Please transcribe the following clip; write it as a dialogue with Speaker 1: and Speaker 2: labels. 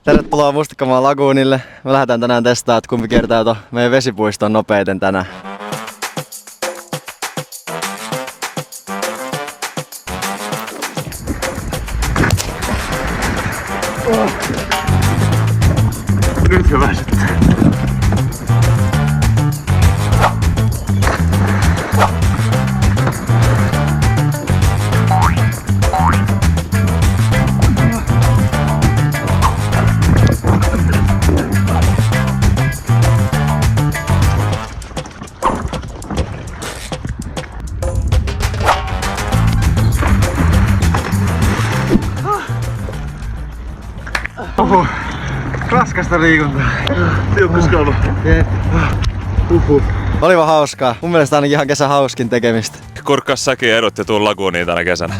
Speaker 1: Tervetuloa Mustikkamaan laguunille. Me lähdetään tänään testaamaan, että kumpi kiertää meidän vesipuiston nopeiten tänään.
Speaker 2: Nyt hyvä sitten. Oho, raskasta liikuntaa. Tiukkuskalu.
Speaker 1: Olipa hauskaa. Mun mielestä ainakin ihan kesän hauskin tekemistä.
Speaker 3: Kurkkaas säkin edut ja tuu laguuniin tänä kesänä.